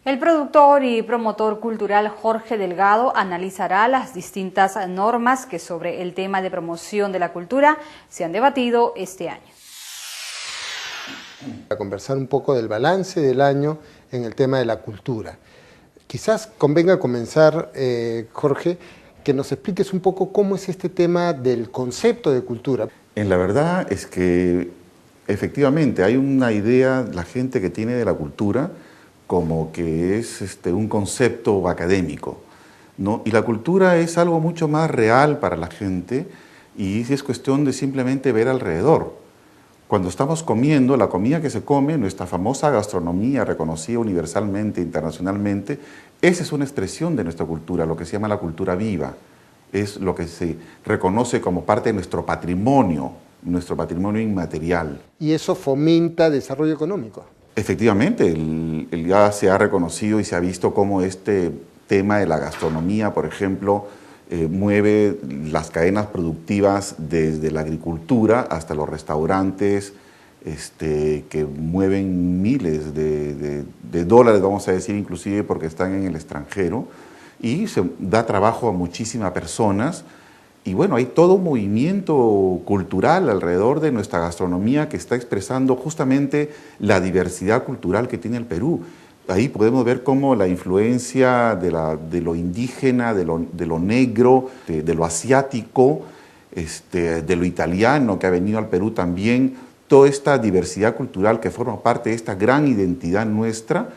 El productor y promotor cultural Jorge Delgado analizará las distintas normas que sobre el tema de promoción de la cultura se han debatido este año. A conversar un poco del balance del año en el tema de la cultura. Quizás convenga comenzar, Jorge, que nos expliques un poco cómo es este tema del concepto de cultura. La verdad es que efectivamente hay una idea, la gente que tiene de la cultura, como que es un concepto académico, ¿no? Y la cultura es algo mucho más real para la gente y es cuestión de simplemente ver alrededor. Cuando estamos comiendo, la comida que se come, nuestra famosa gastronomía reconocida universalmente, internacionalmente, esa es una expresión de nuestra cultura, lo que se llama la cultura viva. Es lo que se reconoce como parte de nuestro patrimonio inmaterial. Y eso fomenta desarrollo económico. Efectivamente, ya se ha reconocido y se ha visto cómo este tema de la gastronomía, por ejemplo, mueve las cadenas productivas desde la agricultura hasta los restaurantes, que mueven miles de dólares, vamos a decir, inclusive porque están en el extranjero, y se da trabajo a muchísimas personas. Y bueno, hay todo un movimiento cultural alrededor de nuestra gastronomía que está expresando justamente la diversidad cultural que tiene el Perú. Ahí podemos ver cómo la influencia de lo indígena, de lo negro, de lo asiático, de lo italiano que ha venido al Perú también, toda esta diversidad cultural que forma parte de esta gran identidad nuestra,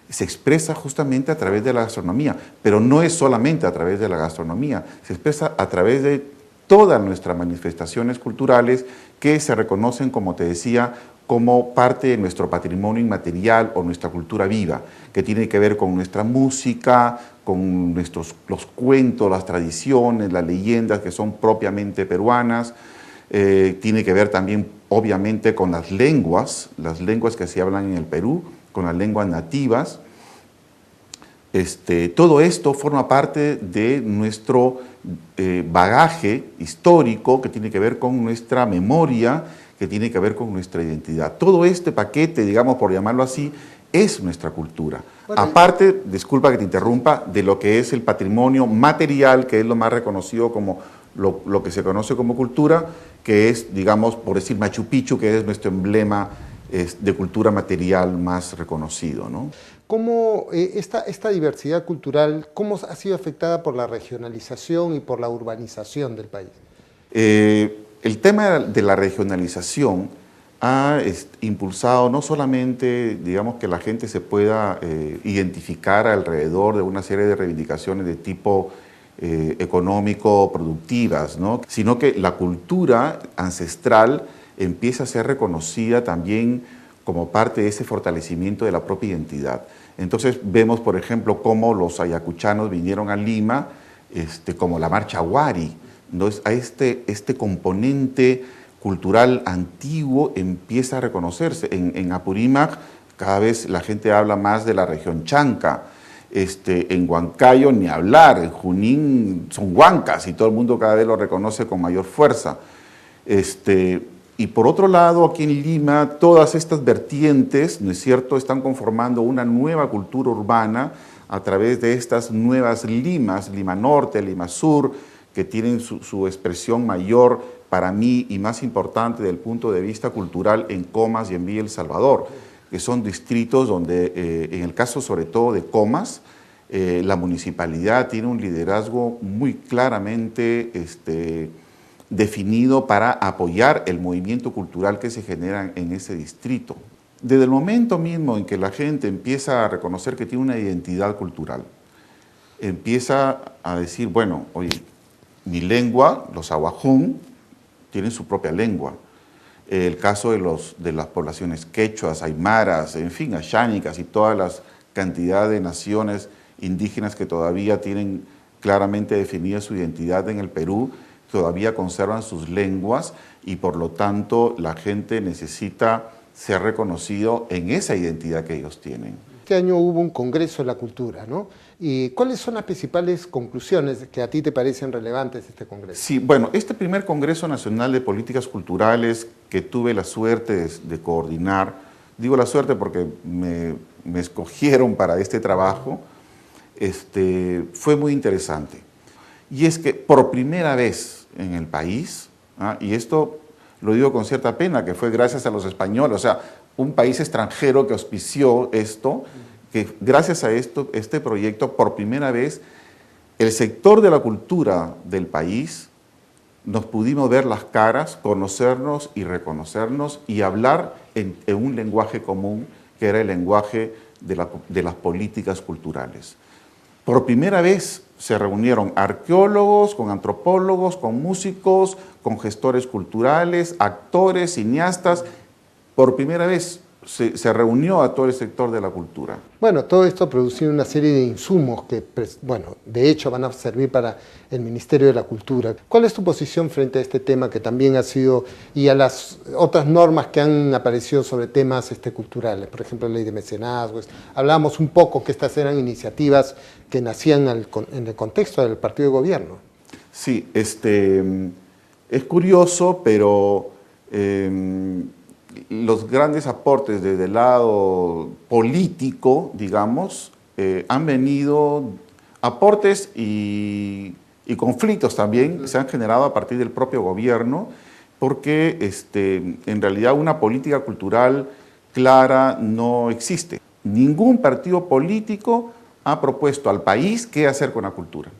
se expresa justamente a través de la gastronomía, pero no es solamente a través de la gastronomía, se expresa a través de todas nuestras manifestaciones culturales que se reconocen, como te decía, como parte de nuestro patrimonio inmaterial o nuestra cultura viva, que tiene que ver con nuestra música, con los cuentos, las tradiciones, las leyendas que son propiamente peruanas, tiene que ver también obviamente con las lenguas que se hablan en el Perú, con las lenguas nativas. Todo esto forma parte de nuestro bagaje histórico que tiene que ver con nuestra memoria, que tiene que ver con nuestra identidad. Todo este paquete, digamos por llamarlo así, es nuestra cultura. Bueno, aparte, disculpa que te interrumpa, de lo que es el patrimonio material, que es lo más reconocido como lo que se conoce como cultura, que es, digamos, por decir Machu Picchu, que es nuestro emblema de cultura material más reconocido, ¿no? ¿Cómo esta diversidad cultural, cómo ha sido afectada por la regionalización y por la urbanización del país? El tema de la regionalización ha impulsado no solamente, digamos, que la gente se pueda identificar alrededor de una serie de reivindicaciones de tipo económico, productivas, ¿no? Sino que la cultura ancestral empieza a ser reconocida también como parte de ese fortalecimiento de la propia identidad. Entonces vemos, por ejemplo, cómo los ayacuchanos vinieron a Lima, como la marcha Huari. Entonces, a este componente cultural antiguo empieza a reconocerse. En Apurímac cada vez la gente habla más de la región chanca. En Huancayo ni hablar, en Junín son huancas y todo el mundo cada vez lo reconoce con mayor fuerza. Y por otro lado, aquí en Lima, todas estas vertientes, ¿no es cierto?, están conformando una nueva cultura urbana a través de estas nuevas Limas, Lima Norte, Lima Sur, que tienen su expresión mayor para mí y más importante desde el punto de vista cultural en Comas y en Villa El Salvador, que son distritos donde, en el caso sobre todo de Comas, la municipalidad tiene un liderazgo muy claramente definido para apoyar el movimiento cultural que se genera en ese distrito. Desde el momento mismo en que la gente empieza a reconocer que tiene una identidad cultural, empieza a decir, bueno, oye, mi lengua, los aguajún, tienen su propia lengua. El caso de las poblaciones quechuas, aymaras, en fin, ashánicas y todas las cantidad de naciones indígenas que todavía tienen claramente definida su identidad en el Perú, todavía conservan sus lenguas y por lo tanto la gente necesita ser reconocido en esa identidad que ellos tienen. Este año hubo un Congreso de la Cultura, ¿no? ¿Y cuáles son las principales conclusiones que a ti te parecen relevantes de este Congreso? Sí, bueno, este primer Congreso Nacional de Políticas Culturales que tuve la suerte de coordinar, digo la suerte porque me me escogieron para este trabajo, fue muy interesante. Y es que por primera vez en el país, y esto lo digo con cierta pena, que fue gracias a los españoles, o sea, un país extranjero que auspició esto, que gracias a este proyecto, por primera vez, el sector de la cultura del país nos pudimos ver las caras, conocernos y reconocernos y hablar en un lenguaje común, que era el lenguaje de las políticas culturales. Por primera vez se reunieron arqueólogos, con antropólogos, con músicos, con gestores culturales, actores, cineastas. Por primera vez se reunió a todo el sector de la cultura. Bueno, todo esto ha producido una serie de insumos que, bueno, de hecho van a servir para el Ministerio de la Cultura. ¿Cuál es tu posición frente a este tema que también ha sido, y a las otras normas que han aparecido sobre temas culturales? Por ejemplo, la ley de mecenazgo. Hablábamos un poco que estas eran iniciativas que nacían en el contexto del partido de gobierno. Sí, es curioso, pero los grandes aportes desde el lado político, digamos, han venido, aportes y conflictos también se han generado a partir del propio gobierno, porque en realidad una política cultural clara no existe. Ningún partido político ha propuesto al país qué hacer con la cultura.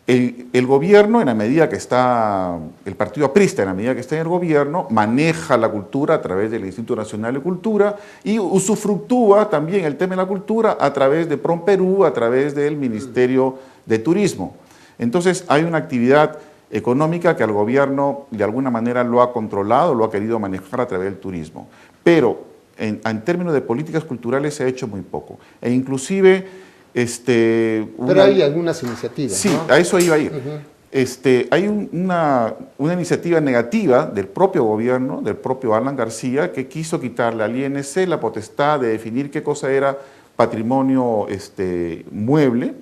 El gobierno, en la medida que está, el partido aprista, en la medida que está en el gobierno, maneja la cultura a través del Instituto Nacional de Cultura y usufructúa también el tema de la cultura a través de PROMPERÚ, a través del Ministerio de Turismo. Entonces hay una actividad económica que el gobierno de alguna manera lo ha controlado, lo ha querido manejar a través del turismo. Pero en términos de políticas culturales se ha hecho muy poco. E inclusive pero hay algunas iniciativas, sí, ¿no? a eso iba a ir. Hay una iniciativa negativa del propio gobierno, del propio Alan García, que quiso quitarle al INC la potestad de definir qué cosa era patrimonio inmueble,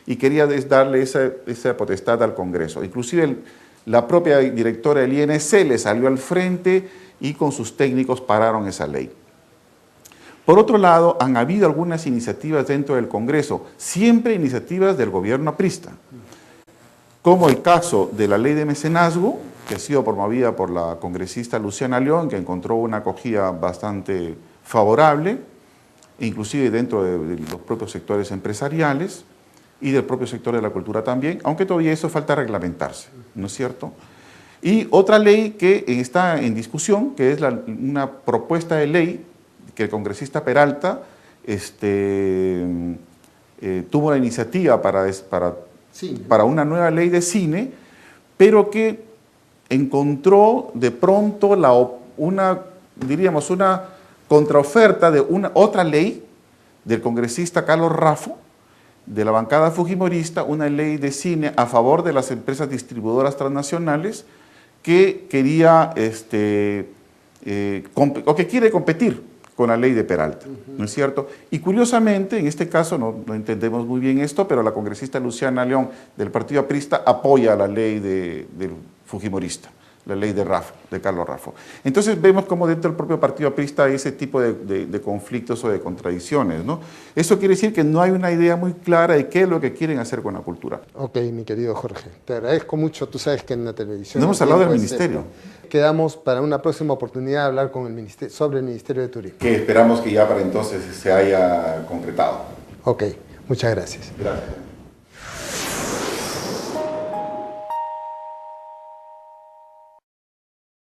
y quería darle esa potestad al Congreso. Inclusive la propia directora del INC le salió al frente y con sus técnicos pararon esa ley. Por otro lado, han habido algunas iniciativas dentro del Congreso, siempre iniciativas del gobierno aprista, como el caso de la ley de mecenazgo, que ha sido promovida por la congresista Luciana León, que encontró una acogida bastante favorable, inclusive dentro de los propios sectores empresariales y del propio sector de la cultura también, aunque todavía eso falta reglamentarse, ¿no es cierto? Y otra ley que está en discusión, que es una propuesta de ley que el congresista Peralta tuvo la iniciativa para una nueva ley de cine, pero que encontró de pronto una contraoferta de otra ley del congresista Carlos Raffo, de la bancada fujimorista, una ley de cine a favor de las empresas distribuidoras transnacionales que quería, o que quiere competir con la ley de Peralta, ¿no es cierto? Y curiosamente, en este caso, no entendemos muy bien esto, pero la congresista Luciana León del partido aprista apoya la ley del fujimorista, la ley de Carlos Raffo. Entonces vemos cómo dentro del propio partido aprista hay ese tipo de conflictos o de contradicciones, ¿no? Eso quiere decir que no hay una idea muy clara de qué es lo que quieren hacer con la cultura. Ok, mi querido Jorge, te agradezco mucho. Tú sabes que en la televisión... No hemos hablado del ministerio. Quedamos para una próxima oportunidad de hablar con el ministerio, sobre el Ministerio de Turismo. Que esperamos que ya para entonces se haya concretado. Ok, muchas gracias. Gracias.